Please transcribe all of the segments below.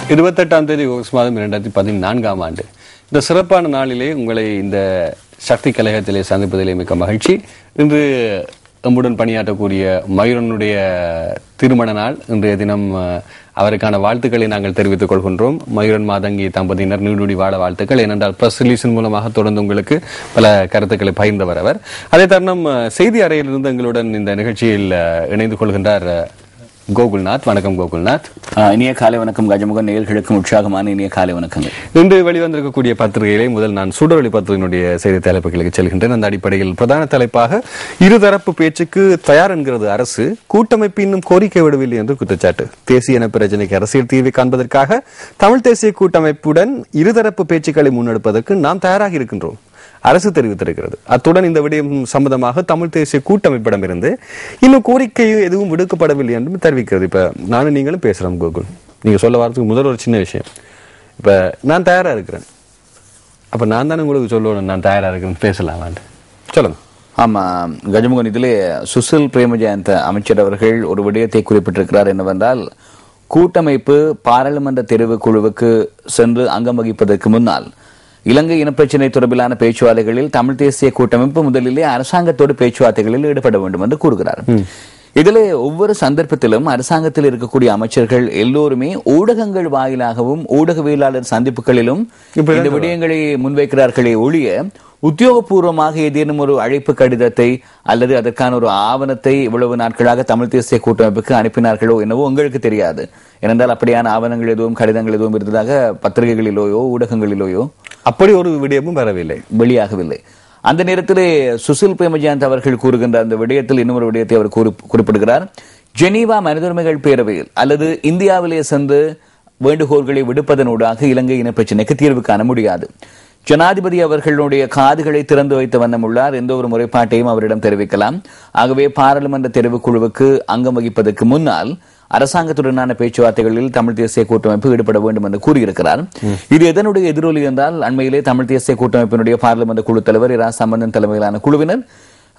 28ஆம் தேதி ஆகஸ்ட் மாதம் 2014ஆம் ஆண்டு இந்த சிறப்பான நாளிலே உங்களை இந்த சக்தி கழகத்திலே சந்திப்பதிலே மிக்க மகிழ்ச்சி. இன்று நம்முடன் பணியாற்றக்கூடிய மயூரனுடைய திருமண நாள். இன்றைய தினம் அவருக்கான வாழ்த்துக்களை நாங்கள் தெரிவித்துக் கொள்கின்றோம். மயூரன் மாதங்கி தம்பதியினர் நீடுடி வாழ வாழ்த்துக்கள். ஏனென்றால் பிரஸ் ரிலீஸின் மூலமாக தொடர்ந்து உங்களுக்கு பல கருத்துக்களை பகிர்ந்தவர் அவர். அதே தருணம் செய்தி அறையிலிருந்து எங்களுடன் இந்த நிகழ்ச்சியில் இணைந்து கொள்கின்றார் கோகுல்நாத். வணக்கம் கோகுல்நாத். இனிய காலை வணக்கம் கஜமுகன். நேயர்களுக்கும் உற்சாகமான இனிய காலை வணக்கங்கள். இன்று வெளிவந்திருக்கக்கூடிய பத்திரிகைகளை முதல் நான் சுடரொளி பத்திரிகையினுடைய செய்தி தலைப்புகளுக்கு செல்கின்றேன். அந்த அடிப்படையில் பிரதான தலைப்பாக இருதரப்பு பேச்சுக்கு தயார் என்கிறது அரசு, கூட்டமைப்பு இன்னும் கோரிக்கை விடவில்லை என்று குற்றச்சாட்டு. தேசிய இன பிரச்சினைக்கு அரசியல் தீர்வை காண்பதற்காக தமிழ் தேசிய கூட்டமைப்புடன் இருதரப்பு பேச்சுக்களை முன்னெடுப்பதற்கு நாம் தயாராக இருக்கின்றோம் அரசு தெரிவித்திருக்கிறது. அத்துடன் இந்த விடயம் சம்பந்தமாக தமிழ் தேசிய கூட்டமைப்பிடமிருந்து இன்னும் கோரிக்கை எதுவும் விடுக்கப்படவில்லை என்றும் தெரிவிக்கிறது. இப்ப நானும் நீங்களும் பேசுறோம் கோகுல். நீங்க சொல்ல வரதுக்கு முதல் ஒரு சின்ன விஷயம், இப்ப நான் தயாரா இருக்கிறேன், அப்ப நான் தானே உங்களுக்கு சொல்லணும் நான் தயாரா இருக்கிறேன், பேசலாம் சொல்லுங்க. ஆமா கஜமுகன், இதிலே சுசில் பிரேமஜயந்த அமைச்சர் அவர்கள் ஒரு விடயத்தை குறிப்பிட்டிருக்கிறார். என்னவென்றால், கூட்டமைப்பு பாராளுமன்ற தெரிவு குழுவுக்கு சென்று அங்கம் வகிப்பதற்கு முன்னால் இலங்கை இனப்பிரச்சினை தொடர்பிலான பேச்சுவார்த்தைகளில் தமிழ் தேசிய கூட்டமைப்பு முதலிலே அரசாங்கத்தோடு பேச்சுவார்த்தைகளில் ஈடுபட வேண்டும் என்று கூறுகிறார். இதிலே ஒவ்வொரு சந்தர்ப்பத்திலும் அரசாங்கத்தில் இருக்கக்கூடிய அமைச்சர்கள் எல்லோருமே ஊடகங்கள் வாயிலாகவும் ஊடகவியலாளர் சந்திப்புகளிலும் இந்த விடயங்களை முன்வைக்கிறார்களே ஒழிய உத்தியோகபூர்வமாக ஏதேனும் ஒரு அழைப்பு கடிதத்தை அல்லது அதற்கான ஒரு ஆவணத்தை இவ்வளவு நாட்களாக தமிழ் தேசிய கூட்டமைப்புக்கு அனுப்பினார்களோ என்னவோ உங்களுக்கு தெரியாது. ஏனென்றால் அப்படியான ஆவணங்கள் எதுவும் கடிதங்கள் எதுவும் இருந்ததாக பத்திரிகைகளிலோயோ ஊடகங்களிலோயோ அப்படி ஒரு விடயமும் வரவில்லை, வெளியாகவில்லை. அந்த நேரத்திலே சுசில் பிரேமஜயந்த் அவர்கள் கூறுகின்ற அந்த விடயத்தில் இன்னொரு விடயத்தை அவர் குறிப்பிடுகிறார். ஜெனீவா மனித உரிமைகள் பேரவையில் அல்லது இந்தியாவிலே சென்று வேண்டுகோள்களை விடுப்பதனூடாக இலங்கை இன பிரச்சினைக்கு தீர்வு காண முடியாது. ஜனாதிபதி அவர்களுடைய காதுகளை திறந்து வைத்த வண்ணம் உள்ளார். எந்த ஒரு முறைப்பாட்டையும் அவரிடம் தெரிவிக்கலாம். ஆகவே பாராளுமன்ற தெரிவுக்குழுவுக்கு அங்கம் வகிப்பதற்கு முன்னால் அரசாங்கத்துடனான பேச்சுவார்த்தைகளில் தமிழ் தேசிய கூட்டமைப்பு ஈடுபட வேண்டும் என்று கூறியிருக்கிறார். இது எதனுடைய எதிரொலி என்றால், அண்மையிலே தமிழ் தேசிய கூட்டமைப்பினுடைய பாராளுமன்ற குழு தலைவர் இரா சம்பந்தன் தலைமையிலான குழுவினர்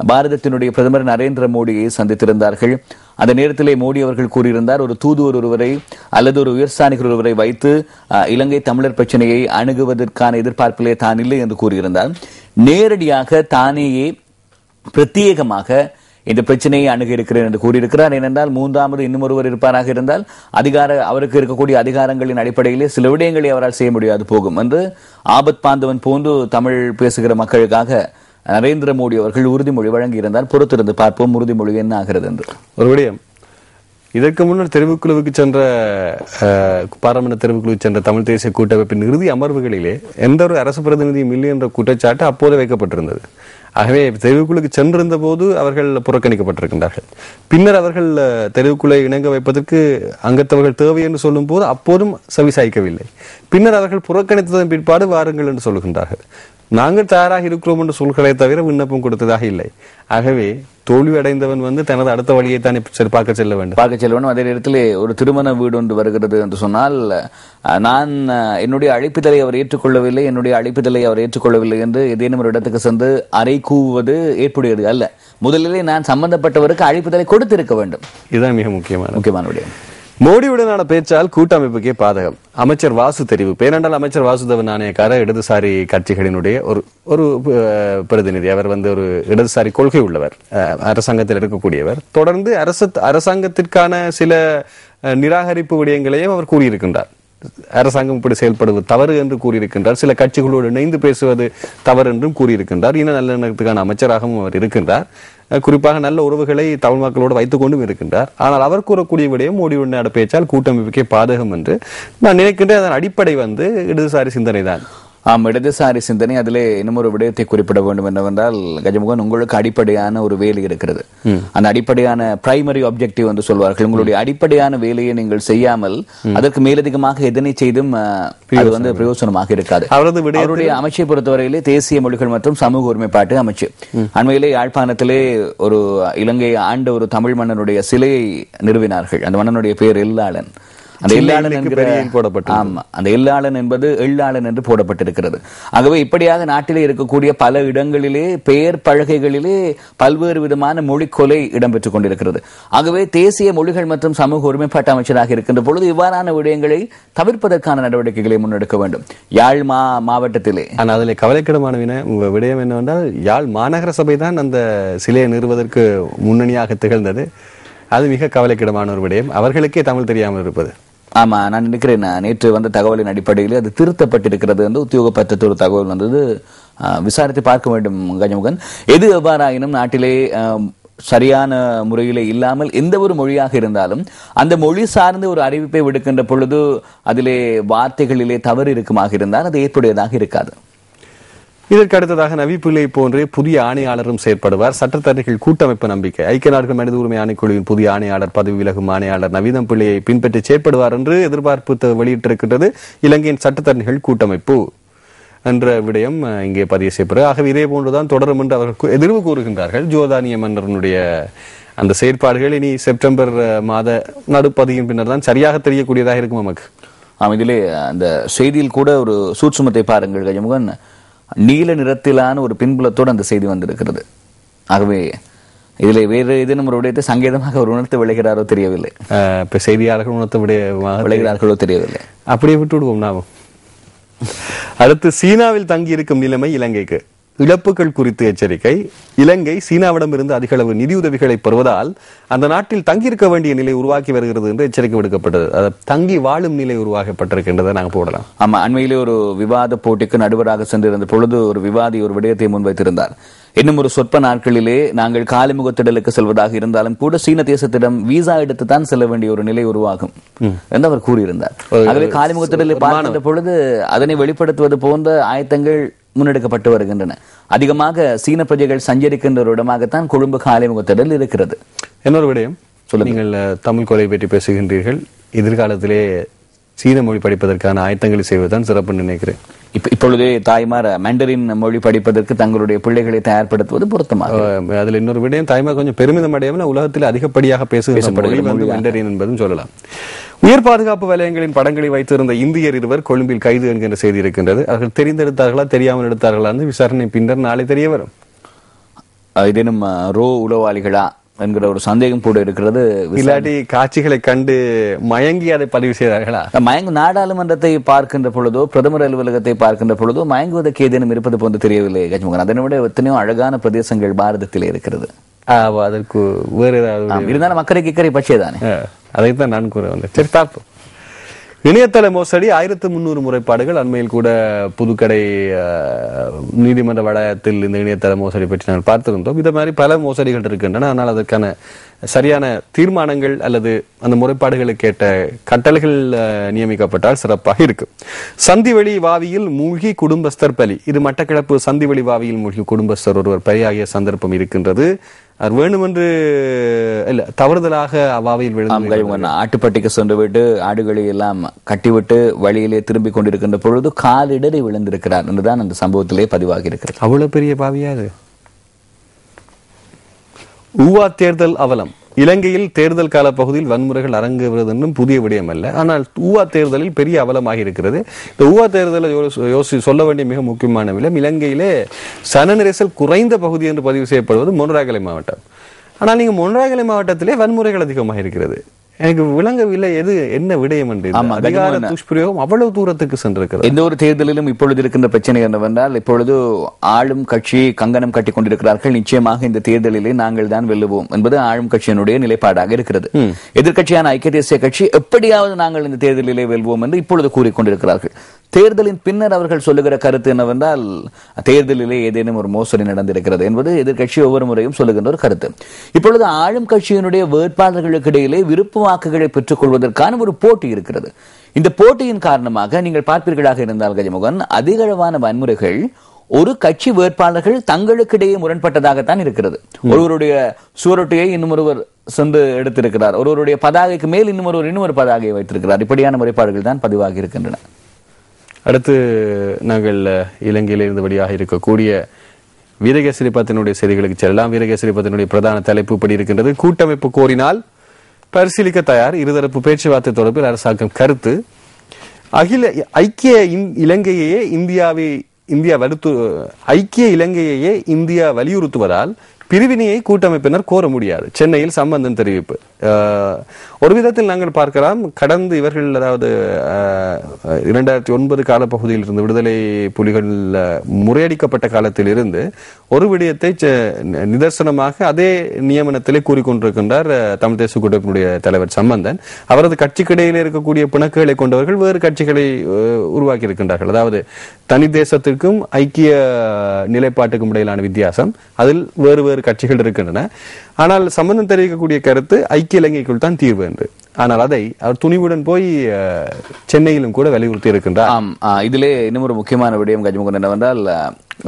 பாரதத்தினுடைய பிரதமர் நரேந்திர மோடியை சந்தித்திருந்தார்கள். அந்த நேரத்திலே மோடி அவர்கள் கூறியிருந்தார், ஒரு தூதுவர் ஒருவரை அல்லது ஒரு உயர்ஸ்தானிகர் ஒருவரை வைத்து இலங்கை தமிழர் பிரச்சனையை அணுகுவதற்கான எதிர்பார்ப்பிலே தான் இல்லை என்று கூறியிருந்தார். நேரடியாக தானேயே பிரத்யேகமாக இந்த பிரச்சனையை அணுக இருக்கிறேன் என்று கூறியிருக்கிறார். ஏனென்றால் மூன்றாவது இன்னும் ஒருவர் இருப்பாராக இருந்தால் அவருக்கு இருக்கக்கூடிய அதிகாரங்களின் அடிப்படையிலே சில விடயங்களை அவரால் செய்ய முடியாது போகும் என்று ஆபத் பாந்தவன் போன்று தமிழ் பேசுகிற மக்களுக்காக நரேந்திர மோடி அவர்கள் உறுதிமொழி வழங்கியிருந்தால் பொறுத்திருந்து பார்ப்போம் உறுதிமொழி என்ன ஆகிறது என்று. ஒரு விடயம், இதற்கு முன்னர் தெரிவுக்குழுவுக்கு சென்ற பாராளுமன்ற தெரிவுக்குழுவுக்கு சென்ற தமிழ் தேசிய கூட்டமைப்பின் இறுதி அமர்வுகளிலே எந்த ஒரு அரசு பிரதிநிதியும் இல்லை என்ற குற்றச்சாட்டு அப்போது வைக்கப்பட்டிருந்தது. ஆகவே தெரிவுக்குழுக்கு சென்றிருந்த போது அவர்கள் புறக்கணிக்கப்பட்டிருக்கின்றார்கள். பின்னர் அவர்கள் தெரிவுக்குழை இணங்க வைப்பதற்கு அங்கத்தவர்கள் தேவை என்று சொல்லும் போது அப்போதும் செவிசாய்க்கவில்லை. பின்னர் அவர்கள் புறக்கணித்ததன் பிற்பாடு வாருங்கள் என்று சொல்கின்றார்கள். நாங்கள் தயாராக இருக்கிறோம் என்று சொல்களை தவிர விண்ணப்பம் கொடுத்ததாக இல்லை. ஆகவே தோல்வி அடைந்தவன் தனது அடுத்த வழியை தான் பார்க்க செல்ல வேண்டும். அதே நேரத்தில் ஒரு திருமண வீடு ஒன்று வருகிறது என்று சொன்னால், நான் என்னுடைய அழைப்புதலை அவர் ஏற்றுக்கொள்ளவில்லை என்று ஏதேனும் ஒரு இடத்துக்கு சென்று அறை கூவுவது ஏற்புடையது அல்ல. முதலிலே நான் சம்பந்தப்பட்டவருக்கு அழைப்புதலை கொடுத்திருக்க வேண்டும். இதுதான் மிக முக்கியமான விடயம். மோடியுடனான பேச்சால் கூட்டமைப்புக்கே பாதகம், அமைச்சர் வாசு தெரிவு. பேரண்டால் அமைச்சர் வாசுதேவ நாணயக்கார இடதுசாரி கட்சிகளினுடைய ஒரு பிரதிநிதி. அவர் ஒரு இடதுசாரி கொள்கை உள்ளவர், அரசாங்கத்தில் இருக்கக்கூடியவர். தொடர்ந்து அரசாங்கத்திற்கான சில நிராகரிப்பு விடயங்களையும் அவர் கூறியிருக்கின்றார். அரசாங்கம் இப்படி செயல்படுவது தவறு என்று கூறியிருக்கின்றார். சில கட்சிகளோடு இணைந்து பேசுவது தவறு என்றும் கூறியிருக்கின்றார். இன நல்லெண்ணத்துக்கான அமைச்சராகவும் அவர் இருக்கின்றார். குறிப்பாக நல்ல உறவுகளை தமிழ் மக்களோடு வைத்துக் கொண்டும் இருக்கின்றார். ஆனால் அவர் கூறக்கூடிய விடயம் மோடியுடனான பேச்சால் கூட்டமைப்புக்கே பாதகம் என்று நான் நினைக்கின்றேன். அதன் அடிப்படை இடதுசாரி சிந்தனை தான். இடதுசாரி சிந்தனை. அதிலே இன்னும் ஒரு விடயத்தை குறிப்பிட வேண்டும் என்னவென்றால், கஜமுகன், உங்களுக்கு அடிப்படையான ஒரு வேலை இருக்கிறது. அந்த அடிப்படையான பிரைமரி ஆப்ஜெக்டிவ் என்று சொல்வார்கள். உங்களுடைய அடிப்படையான வேலையை நீங்கள் செய்யாமல் அதற்கு மேலதிகமாக எதனை செய்தும் அது பிரயோசனமாக இருக்காது. அவருடைய அமைச்சை பொறுத்தவரையிலே தேசிய மொழிகள் மற்றும் சமூக ஒருமைப்பாட்டு அமைச்சு அண்மையிலே யாழ்ப்பாணத்திலே ஒரு இலங்கை ஆண்ட ஒரு தமிழ் மன்னனுடைய சிலையை நிறுவினார்கள். அந்த மன்னனுடைய பெயர் இல்லாளன். அந்த எள்ளாளன் என்பது எள்ளாளன் என்று போடப்பட்டிருக்கிறது. ஆகவே இப்படியாக நாட்டிலே இருக்கக்கூடிய பல இடங்களிலே பெயர் பலகைகளிலே பல்வேறு விதமான மொழிக்கொலை இடம்பெற்றுக் கொண்டிருக்கிறது. ஆகவே தேசிய மொழிகள் மற்றும் சமூக ஒருமைப்பாட்டு அமைச்சராக இருக்கின்ற பொழுது இவ்வாறான விடயங்களை தவிர்ப்பதற்கான நடவடிக்கைகளை முன்னெடுக்க வேண்டும். யாழ் மாவட்டத்திலே அதில் கவலைக்கிடமான விடயம் என்னவென்றால் யாழ் மாநகர சபை தான் அந்த சிலையை நிறுவதற்கு முன்னணியாக திகழ்ந்தது. அது மிக கவலைக்கிடமான ஒரு விடயம். அவர்களுக்கே தமிழ் தெரியாமல் இருப்பது. ஆமா, நான் நினைக்கிறேன் நேற்று வந்த தகவலின் அடிப்படையில் அது திருத்தப்பட்டிருக்கிறது என்று உத்தியோகப்பற்ற ஒரு தகவல் வந்தது. விசாரித்து பார்க்க வேண்டும் கஜமுகன். எது எவ்வாறாயினும் நாட்டிலே சரியான முறையிலே இல்லாமல் எந்த ஒரு மொழியாக இருந்தாலும் அந்த மொழி சார்ந்து ஒரு அறிவிப்பை விடுக்கின்ற பொழுது அதிலே வார்த்தைகளிலே தவறு இருக்குமாக இருந்தால் அது ஏற்புடையதாக இருக்காது. இதற்கு அடுத்ததாக நவி பிள்ளை போன்றே புதிய ஆணையாளரும் செயற்படுவார். சட்டத்தரணிகள் கூட்டமைப்பு நம்பிக்கை. ஐக்கிய நாடுகள் மனித உரிமை ஆணைக்குழுவின் புதிய ஆணையாளர் பதவி விலகும் ஆணையாளர் நவீதம் பிள்ளையை பின்பற்றி செயற்படுவார் என்று எதிர்பார்ப்பு வெளியிட்டிருக்கின்றது இலங்கையின் சட்டத்தரணிகள் கூட்டமைப்பு என்ற விடயம் இங்கே பதிவு செய்யப்படுகிறது. ஆகவே இதே போன்றுதான் தொடரும் என்று அவர்கள் எதிர்வு கூறுகின்றார்கள். ஜோர்தானிய மன்னரனுடைய அந்த செயற்பாடுகள் இனி செப்டம்பர் மாத நடுப்பதியின் பின்னர் தான் சரியாக தெரியக்கூடியதாக இருக்கும் நமக்கு. இதிலே அந்த செய்தியில் கூட ஒரு சூட்சுமத்தை பாருங்கள் கஜமுகன். நீல நிறத்திலான ஒரு பின்புலத்தோடு அந்த செய்தி வந்திருக்கிறது. ஆகவே இதில் வேறு ஏதேனும் ஒரு விடயத்தை சங்கேதமாக அவர் உணர்த்து விளைகிறாரோ தெரியவில்லை. இப்ப செய்தியாளர்கள் உணர்த்த விளைகிறார்களோ தெரியவில்லை. அப்படியே விட்டு விடுவோம் நாமும். அடுத்து சீனாவில் தங்கி இருக்கும் நிலைமை இலங்கைக்கு. இழப்புகள் குறித்து எச்சரிக்கை. இலங்கை சீனாவிடம் இருந்து அதிக அளவு நிதியுதவிகளை பெறுவதால் அந்த நாட்டில் தங்கியிருக்க வேண்டிய நிலை உருவாக்கி வருகிறது என்று எச்சரிக்கை விடுக்கப்பட்டது. தங்கி வாழும் நிலை உருவாக்கப்பட்டிருக்கின்றதை நாங்கள் போடலாம். ஆமா, அண்மையிலே ஒரு விவாத போட்டிக்கு நடுவராக சென்றிருந்த பொழுது ஒரு விவாதி ஒரு விடயத்தை முன்வைத்திருந்தார். இன்னும் ஒரு சொற்ப நாட்களிலே நாங்கள் காலிமுகத்திடலுக்கு செல்வதாக இருந்தாலும் கூட சீன தேசத்திடம் விசா எடுத்து தான் செல்ல வேண்டிய ஒரு நிலை உருவாகும் என்று அவர் கூறியிருந்தார். ஆகவே காலிமுகத்திடலை பார்க்கின்ற பொழுது அதனை வெளிப்படுத்துவது போன்ற ஆயத்தங்கள் முன்னெடுக்கப்பட்டு வருகின்றன. அதிகமாக சீன பிரஜைகள் சஞ்சரிக்கின்ற ஒரு இடமாகத்தான் கொழும்பு காலிமுகத்திடல் இருக்கிறது. இன்னொரு விடயம் சொல்ல, நீங்கள் தமிழ் கொலை பற்றி பேசுகின்றீர்கள். எதிர்காலத்திலே சீன மொழி படிப்பதற்கான ஆயத்தங்களை செய்வதுதான் சிறப்பு நினைக்கிறேன். இப்பொழுதே தாய்மார் மண்டரின் மொழி படிப்பதற்கு தங்களுடைய பிள்ளைகளை தயார்படுத்துவது பொருத்தமாக. அதுல இன்னொரு விடயம், தாய்மார் கொஞ்சம் பெருமிதம் அடையாமல் உலகத்தில் அதிகப்படியாக பேசுகின்ற மண்டரின் என்பதும் சொல்லலாம். உயர் பாதுகாப்பு வலயங்களின் படங்களை வைத்திருந்த இந்தியர் இருவர் கொழும்பில் கைது என்கின்ற செய்தி இருக்கின்றது. அவர்கள் தெரிந்தெடுத்தார்களா தெரியாமல் எடுத்தார்களா என்று விசாரணை பின்னர் நாளை தெரிய வரும். இதேனும் ரோ உளவாளிகளா என்கிற ஒரு சந்தேகம் கூட இருக்கிறது. இல்லாட்டி காட்சிகளை கண்டு மயங்கி அதை பதிவு செய்தார்களா? நாடாளுமன்றத்தை பார்க்கின்ற பொழுதோ பிரதமர் அலுவலகத்தை பார்க்கின்ற பொழுதோ மயங்குவதற்கு ஏதேனும் இருப்பது போன்று தெரியவில்லை கஜ்மோகன். அதனை விட எத்தனையோ அழகான பிரதேசங்கள் பாரதத்தில் இருக்கிறது. அதற்கு வேறு ஏதாவது இருந்தாலும் அக்கறைக்கு இக்கறை பட்சியதானே, அதைத்தான் நான் கூற வந்தேன். சரி, பார்ப்போம். இணையதள மோசடி 1300 முறைப்பாடுகள். அண்மையில் கூட புதுக்கடை நீதிமன்ற வளாகத்தில் இந்த இணையதள மோசடி பற்றி நாங்கள் பார்த்திருந்தோம். இது மாதிரி பல மோசடிகள் இருக்கின்றன. ஆனால் அதற்கான சரியான தீர்மானங்கள் அல்லது அந்த முறைப்பாடுகளுக்கு ஏற்ற கட்டளைகள் நியமிக்கப்பட்டால் சிறப்பாக இருக்கும். சந்திவெளி வாவியில் மூழ்கி குடும்பஸ்தர் பலி. இது மட்டக்களப்பு சந்திவெளி வாவியில் மூழ்கி குடும்பஸ்தர் ஒருவர் பலியாகிய சந்தர்ப்பம் இருக்கின்றது. அவர் வேண்டுமென்று இல்ல, தவறுதலாக அவாவையில் விழுந்து ஆட்டுப்பட்டிக்கு சென்று விட்டு ஆடுகளை எல்லாம் கட்டிவிட்டு வழியிலே திரும்பிக் கொண்டிருக்கின்ற பொழுது காலிடறி விழுந்திருக்கிறார் என்றுதான் அந்த சம்பவத்திலே பதிவாகி இருக்கிறது. அவ்வளவு பெரிய பாவியா அது? ஊவா தேர்தல் அவலம். இலங்கையில் தேர்தல் கால பகுதியில் வன்முறைகள் அரங்குவது என்றும் புதிய விடயம் அல்ல. ஆனால் ஊவா தேர்தலில் பெரிய அவலமாக இருக்கிறது. இந்த ஊவா தேர்தலை சொல்ல வேண்டிய மிக முக்கியமான விடம், இலங்கையிலே சன நெரிசல் குறைந்த பகுதி என்று பதிவு செய்யப்படுவது மொனராகலை மாவட்டம். ஆனால் நீங்க மொனராகலை மாவட்டத்திலே வன்முறைகள் அதிகமாக இருக்கிறது. எனக்கு விளங்கவில்லை எது என்ன விடயம் என்று. அதிகார துஷ்பிரயோகம் அவ்வளவு தூரத்துக்கு சென்றிருக்கிறது. எந்த ஒரு தேர்தலிலும் இப்பொழுது இருக்கின்ற பிரச்சனை என்னவென்றால், இப்பொழுது ஆளும் கட்சி கங்கணம் கட்டி கொண்டிருக்கிறார்கள். நிச்சயமாக இந்த தேர்தலிலே நாங்கள் தான் வெல்லுவோம் என்பது ஆளும் கட்சியினுடைய நிலைப்பாடாக இருக்கிறது. எதிர்கட்சியான ஐக்கிய தேசிய கட்சி எப்படியாவது நாங்கள் இந்த தேர்தலிலே வெல்வோம் என்று இப்பொழுது கூறிக்கொண்டிருக்கிறார்கள். தேர்தலின் பின்னர் அவர்கள் சொல்லுகிற கருத்து என்னவென்றால், தேர்தலிலே ஏதேனும் ஒரு மோசடி நடந்திருக்கிறது என்பது எதிர்கட்சி ஒவ்வொரு முறையும் சொல்லுகின்ற ஒரு கருத்து. இப்பொழுது ஆளும் கட்சியினுடைய வேட்பாளர்களுக்கு இடையிலே விருப்ப வாக்குகளை பெற்றுக் கொள்வதற்கான ஒரு போட்டி இருக்கிறது. இந்த போட்டியின் காரணமாக நீங்கள் பார்ப்பீர்களாக இருந்தால் கஜமுகன், அதிகளவான வன்முறைகள் ஒரு கட்சி வேட்பாளர்கள் தங்களுக்கிடையே முரண்பட்டதாகத்தான் இருக்கிறது. ஒருவருடைய சுவரொட்டியை இன்னொருவர் சென்று எடுத்திருக்கிறார், ஒருவருடைய பதாகைக்கு மேல் இன்னொரு பதாகையை வைத்திருக்கிறார். இப்படியான முறைப்பாடுகள் தான் பதிவாகி இருக்கின்றன. அடுத்து நாங்கள் இலங்கையில் இருந்தபடியாக இருக்கக்கூடிய வீரகேசரி பத்தினுடைய செய்திகளுக்கு செல்லலாம். வீரகேசரி பத்தினுடைய பிரதான தலைப்பு இப்படி இருக்கின்றது. கூட்டமைப்பு கோரினால் பரிசீலிக்க தயார். இருதரப்பு பேச்சுவார்த்தை தொடர்பில் அரசாங்கம் கருத்து. ஐக்கிய இலங்கையையே இந்தியா வலியுறுத்துவதால் பிரிவினையை கூட்டமைப்பினர் கோர முடியாது. சென்னையில் சம்பந்தன் தெரிவிப்பு. ஒரு விதத்தில் நாங்கள் பார்க்கலாம், கடந்து இவர்கள் அதாவது 2009 காலப்பகுதியில் இருந்து விடுதலை புலிகள் முறையடிக்கப்பட்ட காலத்தில் இருந்து ஒரு விடயத்தை நிதர்சனமாக அதே நியமனத்திலே கூறிக்கொண்டிருக்கின்றார் தமிழ் தேசிய கூட்டமைப்பினுடைய தலைவர் சம்பந்தன். அவரது கட்சிக்கிடையில் இருக்கக்கூடிய பிணக்குகளை கொண்டவர்கள் வேறு கட்சிகளை உருவாக்கி இருக்கின்றார்கள். அதாவது தனி தேசத்திற்கும் ஐக்கிய நிலைப்பாட்டுக்கும் இடையிலான வித்தியாசம், அதில் வேறு வேறு கட்சிகள் இருக்கின்றன. ஆனால் சம்பந்தம் தெரிவிக்கக்கூடிய கருத்து ஐக்கிய இலங்கைக்குள் தான் தீர்வு என்று. ஆனால் அதை அவர் துணிவுடன் போய் சென்னையிலும் கூட வலியுறுத்தி இருக்கின்றார். இதிலே இன்னும் ஒரு முக்கியமான விடயம் கஜமுகன் என்னவென்றால்,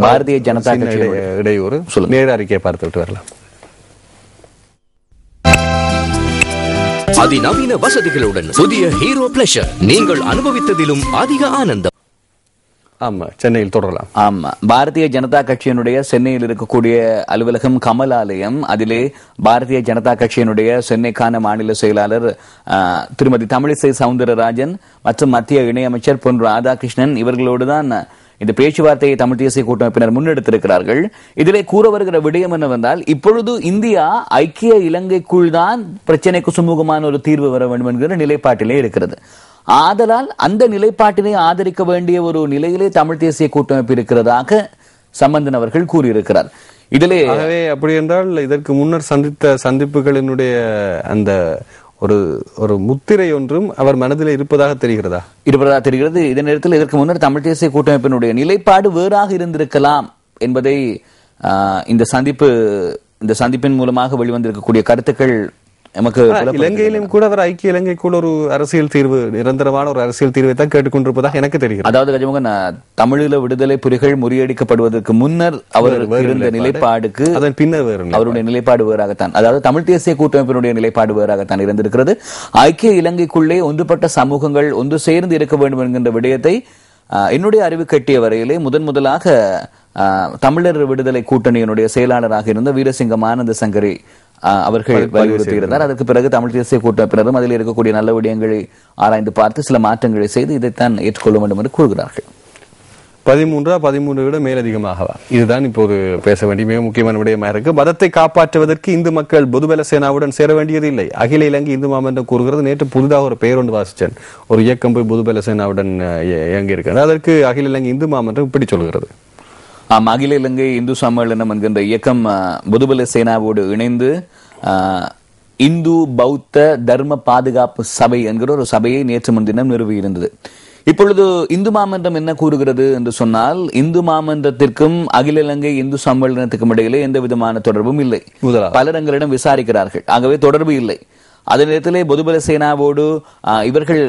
பாரதிய ஜனதா கட்சி இடையூறு நேர அறிக்கையை பார்த்துவிட்டு வரலாம். அதிநவீன வசதிகளுடன் புதிய ஹீரோ பிளஷர் நீங்கள் அனுபவித்ததிலும் அதிக ஆனந்தம். ஆமா, சென்னையில் தொடரலாம். ஆமா, பாரதிய ஜனதா கட்சியினுடைய சென்னையில் இருக்கக்கூடிய அலுவலகம் கமலாலயம். அதிலே பாரதிய ஜனதா கட்சியினுடைய சென்னைக்கான மாநில செயலாளர் திருமதி தமிழிசை சவுந்தரராஜன் மற்றும் மத்திய இணையமைச்சர் பொன் ராதாகிருஷ்ணன் இவர்களோடுதான் இந்த பேச்சுவார்த்தையை தமிழ் தேசிய கூட்டமைப்பினர் முன்னெடுத்திருக்கிறார்கள். இதிலே கூற வருகிற விடயம் என்னவென்றால், இப்பொழுது இந்தியா ஐக்கிய இலங்கைக்குள் தான் பிரச்சனைக்கு சுமூகமான ஒரு தீர்வு வர வேண்டும் என்கிற நிலைப்பாட்டிலே இருக்கிறது. ஆதலால் அந்த நிலைப்பாட்டினை ஆதரிக்க வேண்டிய ஒரு நிலையிலே தமிழ் தேசிய கூட்டமைப்பு இருக்கிறதாக சம்பந்தன் அவர்கள் கூறியிருக்கிறார். இதிலே அப்படி என்றால் இதற்கு முன்னர் சந்தித்த சந்திப்புகளினுடைய அந்த ஒரு முத்திரை ஒன்றும் அவர் மனதில் இருப்பதாக தெரிகிறது. இதே நேரத்தில் இதற்கு முன்னர் தமிழ் தேசிய கூட்டமைப்பினுடைய நிலைப்பாடு வேறாக இருந்திருக்கலாம் என்பதை இந்த சந்திப்பின் மூலமாக வெளிவந்திருக்கக்கூடிய கருத்துக்கள் நமக்கு. இலங்கையிலும் கூட அவர் ஐக்கிய இலங்கைக்குள் ஒரு அரசியல் தீர்வு, நிரந்தரமான ஒரு அரசியல் தீர்வை தான் கேட்டுக்கொண்டிருப்பதாக எனக்கு தெரிகிறது. அதாவது கஜமுகன், தமிழீழ விடுதலை புலிகள் முறியடிக்கப்படுவதற்கு முன்னர் அவர் இருந்த நிலைப்பாடுக்கு அதன் பின்னர் அவருடைய நிலைப்பாடு வேறாகத்தான், அதாவது தமிழ் தேசிய கூட்டமைப்பினுடைய நிலைப்பாடு வேறாகத்தான் இருந்திருக்கிறது. ஐக்கிய இலங்கைக்குள்ளே ஒன்றுபட்ட சமூகங்கள் ஒன்று சேர்ந்து இருக்க வேண்டும் என்கின்ற விடயத்தை என்னுடைய அறிவு கட்டிய வரையிலே முதலாக தமிழர் விடுதலை கூட்டணியினுடைய செயலாளராக இருந்த வீரசிங்கம் ஆனந்த சங்கரி அவர்கள் வலியுறுத்தியிருந்தார். அதற்கு பிறகு தமிழ் தேசிய கூட்டமைப்பினரும் அதில் இருக்கக்கூடிய நல்ல விடயங்களை ஆராய்ந்து பார்த்து சில மாற்றங்களை செய்து இதைத்தான் ஏற்றுக்கொள்ள வேண்டும் என்று கூறுகிறார்கள். 13 விட மேலதிகமாகவா? இதுதான் இப்போது பேச வேண்டிய மிக முக்கியமான விடயமாக இருக்கு. மதத்தை காப்பாற்றுவதற்கு இந்து மக்கள் பொதுபல சேனாவுடன் சேர வேண்டியது இல்லை. அகில இலங்கை இந்து மாமன்றம் கூறுகிறது. நேற்று புதிதாக ஒரு பெயர் ஒன்று வாசிச்சேன். ஒரு இயக்கம் போய் பொதுபல சேனாவுடன் இயங்கி இருக்கிறது. அதற்கு அகில இலங்கை இந்து மாமன்றம் இப்படி சொல்கிறது. அகில இலங்கை இந்து சம்மேளனம் என்கின்ற இயக்கம் பொதுபல சேனாவோடு இணைந்து இந்து பௌத்த தர்ம பாதுகாப்பு சபை என்கிற ஒரு சபையை நேற்று முன்தினம் நிறுவியிருந்தது. இப்பொழுது இந்து மாமன்றம் என்ன கூறுகிறது என்று சொன்னால், இந்து மாமன்றத்திற்கும் அகில இலங்கை இந்து சம்மேளனத்துக்கும் இடையிலே எந்த விதமான தொடர்பும் இல்லை. பலர் எங்களிடம் விசாரிக்கிறார்கள், ஆகவே தொடர்பு இல்லை. அதே நேரத்திலே பொதுபல சேனாவோடு இவர்கள்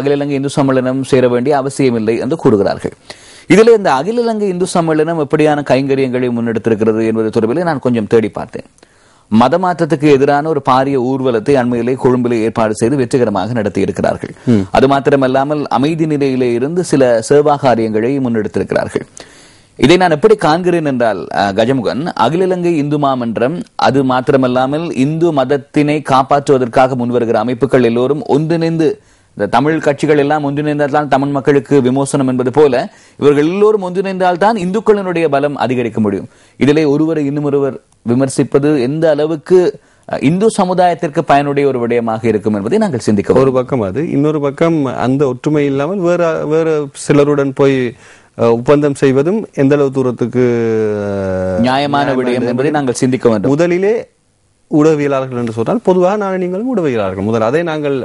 அகில இலங்கை இந்து சம்மேளனம் சேர வேண்டிய அவசியம் இல்லை என்று கூறுகிறார்கள். இதில் இந்த அகில இலங்கை இந்து சம்மேளனம் எப்படியான கைங்கரியங்களை முன்னெடுத்திருக்கிறது என்பது தொடர்பில் நான் கொஞ்சம் தேடி பார்த்தேன். மதமாற்றத்துக்கு எதிரான ஒரு பாரிய ஊர்வலத்தை அண்மையிலே கொழும்பிலே ஏற்பாடு செய்து வெற்றிகரமாக நடத்தி இருக்கிறார்கள். அது மாத்திரமல்லாமல் அமைதி நிலையிலே இருந்து சில சேவா காரியங்களை முன்னெடுத்திருக்கிறார்கள். இதை நான் எப்படி காண்கிறேன் என்றால் கஜமுகன், அகில இலங்கை இந்து மாமன்றம் அது மாத்திரமல்லாமல் இந்து மதத்தினை காப்பாற்றுவதற்காக முன்வருகிற அமைப்புகள் எல்லோரும் ஒன்றிணைந்து, இந்த தமிழ் கட்சிகள் எல்லாம் ஒன்றிணைந்தால்தான் தமிழ் மக்களுக்கு விமோசனம் என்பது போல இவர்கள் எல்லோரும் ஒன்றிணைந்தால்தான் இந்துக்களினுடைய பலம் அதிகரிக்க முடியும். இதிலே ஒருவரை இன்னுமொருவர் விமர்சிப்பது எந்த அளவுக்கு இந்து சமுதாயத்திற்கு பயனுடைய ஒரு விடயமாக இருக்கும் என்பதை நாங்கள் சிந்திக்க. ஒரு பக்கம் அது, இன்னொரு பக்கம் அந்த ஒற்றுமை இல்லாமல் வேற சிலருடன் போய் ஒப்பந்தம் செய்வதும் எந்த அளவு தூரத்துக்கு நியாயமான விடயம் என்பதை நாங்கள் சிந்திக்க வேண்டும். முதலிலே ஊடகவியலாளர்கள் என்று சொன்னால் பொதுவாக நீங்களும் ஊடகவியலாளர்கள் முதல் அதை நாங்கள்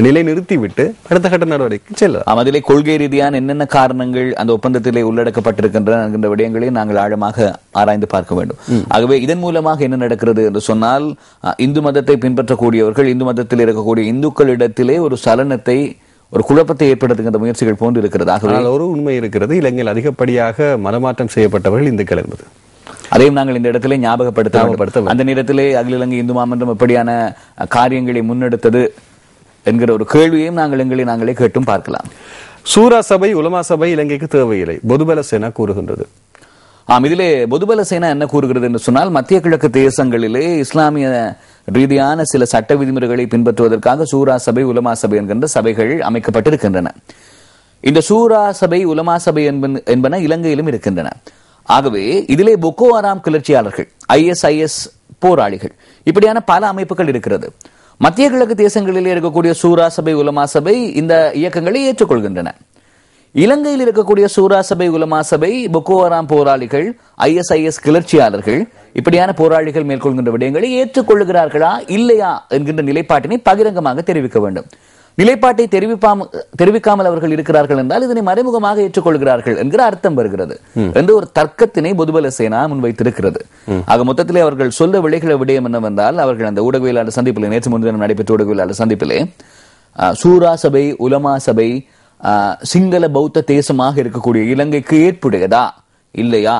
நிலை நிறுத்திவிட்டு அடுத்த கட்ட நடவடிக்கை செல்லலாம். அதிலே கொள்கை ரீதியான என்னென்ன காரணங்கள் அந்த ஒப்பந்தத்திலே உள்ளடக்கப்பட்டிருக்கின்றன என்கின்ற விடயங்களை நாங்கள் ஆழமாக ஆராய்ந்து பார்க்க வேண்டும். ஆகவே இதன் மூலமாக என்ன நடக்கிறது என்று சொன்னால், இந்து மதத்தை பின்பற்றக்கூடியவர்கள் இந்து மதத்தில் இருக்கக்கூடிய இந்துக்களிடத்திலே ஒரு சலனத்தை, ஒரு குழப்பத்தை ஏற்படுத்துகின்ற முயற்சிகள் போன்று இருக்கிறது. ஆகவே ஒரு உண்மை இருக்கிறது, இலங்கையில் அதிகப்படியாக மதமாற்றம் செய்யப்பட்டவர்கள் இந்துக்கள் என்பது அதையும் நாங்கள் இந்த இடத்திலே ஞாபகப்படுத்த. அந்த நேரத்திலே அகில இலங்கை இந்து மாமன்றம் எப்படியான காரியங்களை முன்னெடுத்தது என்கிற ஒரு கேள்வியையும் நாங்களே கேட்டும் பார்க்கலாம். சூரா சபை உலமா சபை இலங்கைக்கு தேவையில்லை, பொதுபல சேனா கூறுகின்றது. இதிலே பொதுபல சேனா என்ன கூறுகிறது என்று சொன்னால், மத்திய கிழக்கு தேசங்களிலே இஸ்லாமிய ரீதியான சில சட்ட விதிமுறைகளை பின்பற்றுவதற்காக சூரா சபை, உலமா சபை என்கின்ற சபைகள் அமைக்கப்பட்டிருக்கின்றன. இந்த சூரா சபை, உலமா சபை என்பன இலங்கையிலும் இருக்கின்றன. ஆகவே இதிலே பொக்கோ ஹராம் கிளர்ச்சியாளர்கள், ISIS போராளிகள், இப்படியான பல அமைப்புகள் இருக்கிறது. மத்திய கிழக்கு தேசங்களிலே இருக்கக்கூடிய சூரா சபை, உலமா சபை இந்த இயக்கங்களை ஏற்றுக்கொள்கின்றன. இலங்கையில் இருக்கக்கூடிய சூரா சபை, உலமா சபை, பொக்கோ ஹராம் போராளிகள், ISIS கிளர்ச்சியாளர்கள், இப்படியான போராளிகள் மேற்கொள்கின்ற விடயங்களை ஏற்றுக்கொள்கிறார்களா இல்லையா என்கின்ற நிலைப்பாட்டினை பகிரங்கமாக தெரிவிக்க வேண்டும். நிலைப்பாட்டை தெரிவிக்காமல் அவர்கள் இருக்கிறார்கள் என்றால் இதனை மறைமுகமாக ஏற்றுக்கொள்கிறார்கள் என்கிற அர்த்தம் வருகிறது என்று ஒரு தர்க்கத்தினை பொதுபல சேனா முன்வைத்திருக்கிறது. ஆக மொத்தத்திலே அவர்கள் சொல்ல விளைகிற விடயம் என்னவென்றால், அவர்கள் அந்த ஊடகவியலாளர் சந்திப்பிலே, நேற்று முன்தினம் நடைபெற்ற ஊடகவியலாளர் சந்திப்பிலே, சூரா சபை, உலமா சபை சிங்கள பௌத்த தேசமாக இருக்கக்கூடிய இலங்கைக்கு ஏற்புடையதா இல்லையா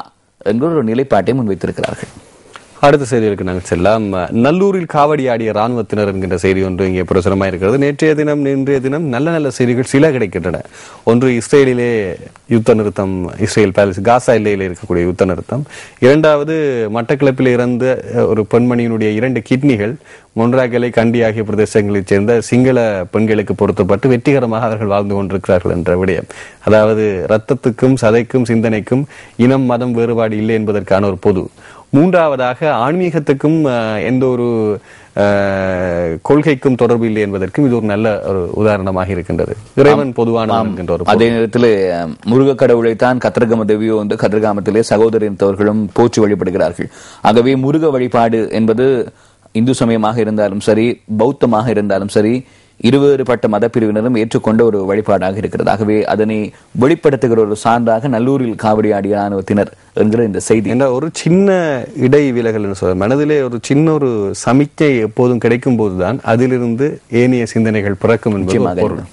என்கிற ஒரு நிலைப்பாட்டை முன்வைத்திருக்கிறார்கள். அடுத்த செய்திகளுக்கு நாங்கள் செல்லாம். நல்லூரில் காவடி ஆடிய ராணுவத்தினர் என்கின்ற செய்தி ஒன்று இங்கே பிரசுரமாக இருக்கிறது. நேற்றைய தினம், இன்றைய தினம் நல்ல நல்ல செய்திகள் சில கிடைக்கின்றன. ஒன்று, இஸ்ரேலிலே யுத்த நிறுத்தம், இஸ்ரேல் பாலஸ்தீன் காசா எல்லையில் இருக்கக்கூடிய யுத்த நிறுத்தம். இரண்டாவது, மட்டக்களப்பில் இறந்த ஒரு பெண்மணியினுடைய 2 கிட்னிகள் மொன்றாகலை, கண்டி ஆகிய பிரதேசங்களைச் சேர்ந்த சிங்கள பெண்களுக்கு பொருத்தப்பட்டு வெற்றிகரமாக அவர்கள் வாழ்ந்து கொண்டிருக்கிறார்கள் என்ற விடயம். அதாவது இரத்தத்துக்கும் சதைக்கும் சிந்தனைக்கும் இனம் மதம் வேறுபாடு இல்லை என்பதற்கான ஒரு பொது. மூன்றாவதாக, ஆன்மீகத்துக்கும் எந்த ஒரு கொள்கைக்கும் தொடர்பு இல்லை என்பதற்கும் இது ஒரு நல்ல ஒரு உதாரணமாக இருக்கின்றது. இறைவன் பொதுவான என்கின்ற ஒரு. அதே நேரத்தில் முருக கடவுளைத்தான் கத்திரகம தேவியோ வந்து கதிர்காமத்திலே சகோதரித்தவர்களும் போற்றி வழிபடுகிறார்கள். ஆகவே முருக வழிபாடு என்பது இந்து சமயமாக இருந்தாலும் சரி, பௌத்தமாக இருந்தாலும் சரி, இருவேறுபட்ட மதப்பிரிவினரும் ஏற்றுக்கொண்ட ஒரு வழிபாடாக இருக்கிறது. ஆகவே அதனை வெளிப்படுத்துகிற ஒரு சான்றாக நல்லூரில் காவடி ஆடிய ராணுவத்தினர் என்கிற இந்த செய்தி. ஒரு சின்ன இடை விலகல் சொல்ற மனதிலே ஒரு சின்ன ஒரு சமிக்கை எப்போதும் கிடைக்கும் போதுதான் அதிலிருந்து ஏனைய சிந்தனைகள் பிறக்கும் என்பது பொருள்.